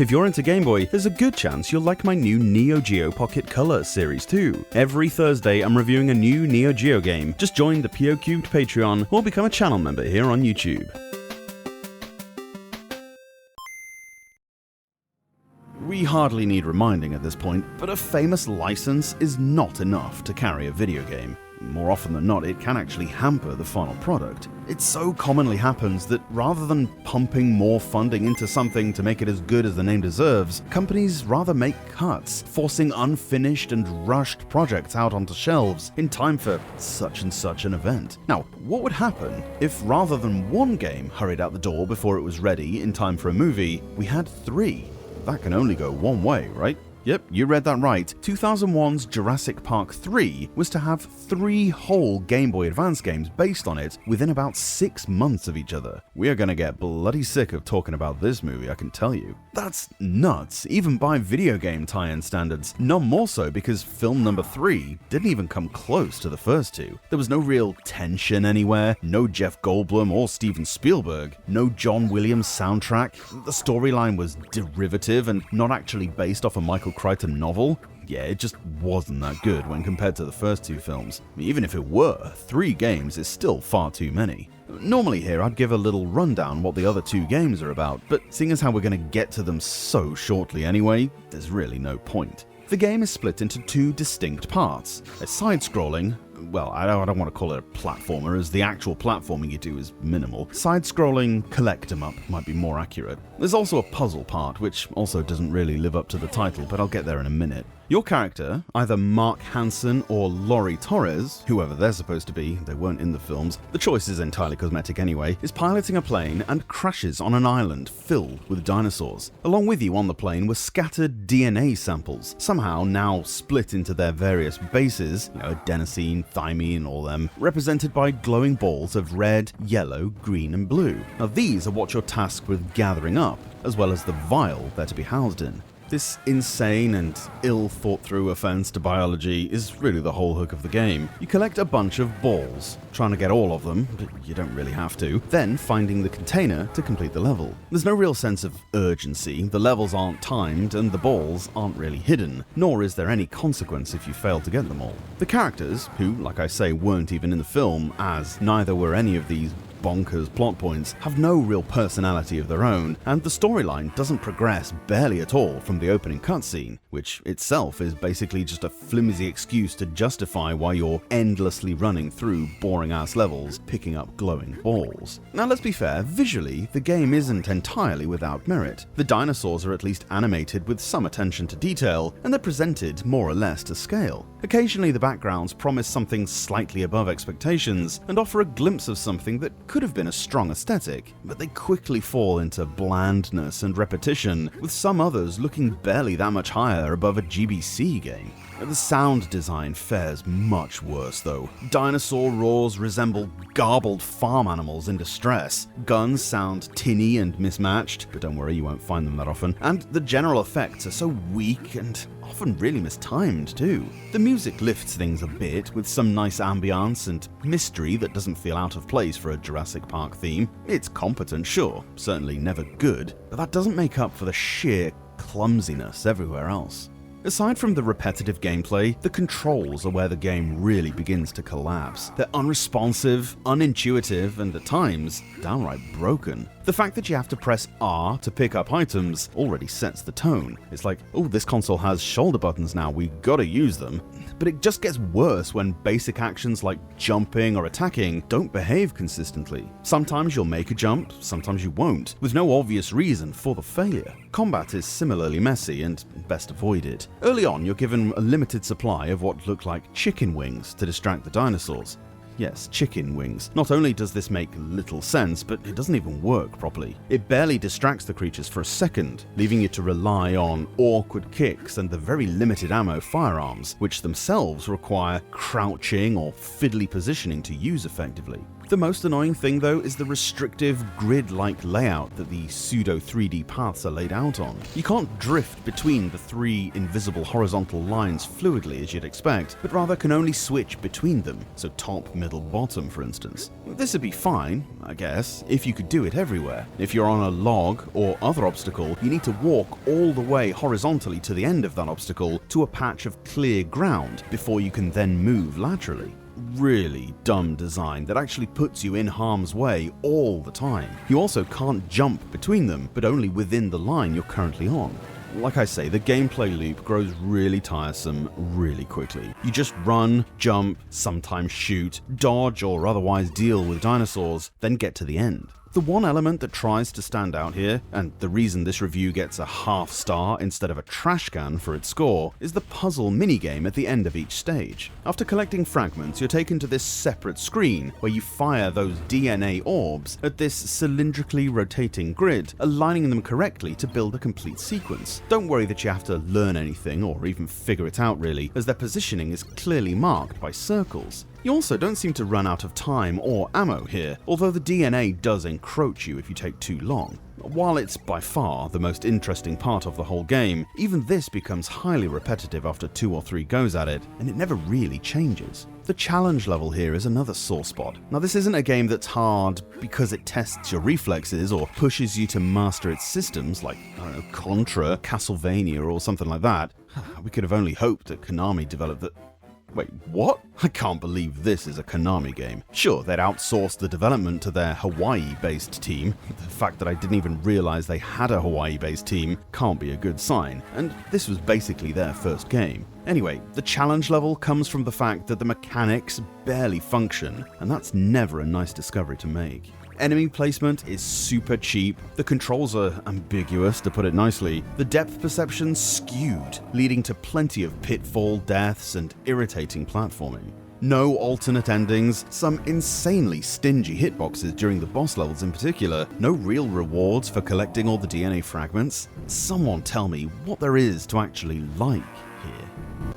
If you're into Game Boy, there's a good chance you'll like my new Neo Geo Pocket Color series too. Every Thursday I'm reviewing a new Neo Geo game. Just join the POCubed Patreon or become a channel member here on YouTube. We hardly need reminding at this point, but a famous license is not enough to carry a video game. More often than not, it can actually hamper the final product. It so commonly happens that rather than pumping more funding into something to make it as good as the name deserves, companies rather make cuts, forcing unfinished and rushed projects out onto shelves in time for such and such an event. Now, what would happen if rather than one game hurried out the door before it was ready in time for a movie, we had 3? That can only go one way, right? Yep, you read that right. 2001's Jurassic Park 3 was to have 3 whole Game Boy Advance games based on it within about 6 months of each other. We are gonna get bloody sick of talking about this movie, I can tell you. That's nuts, even by video game tie-in standards. None more so because film number 3 didn't even come close to the first 2. There was no real tension anywhere, no Jeff Goldblum or Steven Spielberg, no John Williams soundtrack, the storyline was derivative and not actually based off a Michael Crichton novel. Yeah, it just wasn't that good when compared to the first 2 films. Even if it were, 3 games is still far too many. Normally here I'd give a little rundown what the other 2 games are about, but seeing as how we're going to get to them so shortly anyway, there's really no point. The game is split into 2 distinct parts, a side-scrolling, well, I don't want to call it a platformer, as the actual platforming you do is minimal. Side-scrolling collect-em-up might be more accurate. There's also a puzzle part, which also doesn't really live up to the title, but I'll get there in a minute. Your character, either Mark Hansen or Laurie Torres, whoever they're supposed to be, they weren't in the films, the choice is entirely cosmetic anyway, is piloting a plane and crashes on an island filled with dinosaurs. Along with you on the plane were scattered DNA samples, somehow now split into their various bases, adenosine, thymine, all them, represented by glowing balls of red, yellow, green and blue. Now these are what you're tasked with gathering up, as well as the vial they're to be housed in. This insane and ill-thought-through offense to biology is really the whole hook of the game. You collect a bunch of balls, trying to get all of them, but you don't really have to, then finding the container to complete the level. There's no real sense of urgency, the levels aren't timed, and the balls aren't really hidden, nor is there any consequence if you fail to get them all. The characters, who, like I say, weren't even in the film, as neither were any of these bonkers plot points, have no real personality of their own, and the storyline doesn't progress barely at all from the opening cutscene, which itself is basically just a flimsy excuse to justify why you're endlessly running through boring-ass levels picking up glowing balls. Now let's be fair, visually, the game isn't entirely without merit. The dinosaurs are at least animated with some attention to detail, and they're presented more or less to scale. Occasionally the backgrounds promise something slightly above expectations, and offer a glimpse of something that could have been a strong aesthetic, but they quickly fall into blandness and repetition, with some others looking barely that much higher above a GBC game. The sound design fares much worse though. Dinosaur roars resemble garbled farm animals in distress. Guns sound tinny and mismatched, but don't worry, you won't find them that often. And the general effects are so weak and often really mistimed too. The music lifts things a bit, with some nice ambiance and mystery that doesn't feel out of place for a Jurassic Park theme. It's competent, sure, certainly never good, but that doesn't make up for the sheer clumsiness everywhere else. Aside from the repetitive gameplay, the controls are where the game really begins to collapse. They're unresponsive, unintuitive, and at times, downright broken. The fact that you have to press R to pick up items already sets the tone. It's like, oh, this console has shoulder buttons now, we gotta use them. But it just gets worse when basic actions like jumping or attacking don't behave consistently. Sometimes you'll make a jump, sometimes you won't, with no obvious reason for the failure. Combat is similarly messy and best avoided. Early on, you're given a limited supply of what look like chicken wings to distract the dinosaurs. Yes, chicken wings. Not only does this make little sense, but it doesn't even work properly. It barely distracts the creatures for a second, leaving you to rely on awkward kicks and the very limited ammo firearms, which themselves require crouching or fiddly positioning to use effectively. The most annoying thing though is the restrictive grid-like layout that the pseudo 3D paths are laid out on. You can't drift between the 3 invisible horizontal lines fluidly as you'd expect, but rather can only switch between them, so top, middle, bottom for instance. This would be fine, I guess, if you could do it everywhere. If you're on a log or other obstacle, you need to walk all the way horizontally to the end of that obstacle to a patch of clear ground before you can then move laterally. Really dumb design that actually puts you in harm's way all the time. You also can't jump between them, but only within the line you're currently on. Like I say, the gameplay loop grows really tiresome really quickly. You just run, jump, sometimes shoot, dodge or otherwise deal with dinosaurs, then get to the end. The one element that tries to stand out here, and the reason this review gets a half star instead of a trash can for its score, is the puzzle minigame at the end of each stage. After collecting fragments, you're taken to this separate screen where you fire those DNA orbs at this cylindrically rotating grid, aligning them correctly to build a complete sequence. Don't worry that you have to learn anything or even figure it out really, as their positioning is clearly marked by circles. You also don't seem to run out of time or ammo here, although the DNA does encroach you if you take too long. While it's by far the most interesting part of the whole game, even this becomes highly repetitive after 2 or 3 goes at it, and it never really changes. The challenge level here is another sore spot. Now this isn't a game that's hard because it tests your reflexes or pushes you to master its systems like, I don't know, Contra, Castlevania or something like that. We could have only hoped that Konami developed that. Wait, what? I can't believe this is a Konami game. Sure, they'd outsourced the development to their Hawaii-based team. The fact that I didn't even realize they had a Hawaii-based team can't be a good sign, and this was basically their first game. Anyway, the challenge level comes from the fact that the mechanics barely function, and that's never a nice discovery to make. Enemy placement is super cheap, the controls are ambiguous to put it nicely, the depth perception's skewed, leading to plenty of pitfall deaths and irritating platforming. No alternate endings, some insanely stingy hitboxes during the boss levels in particular, no real rewards for collecting all the DNA fragments. Someone tell me what there is to actually like here.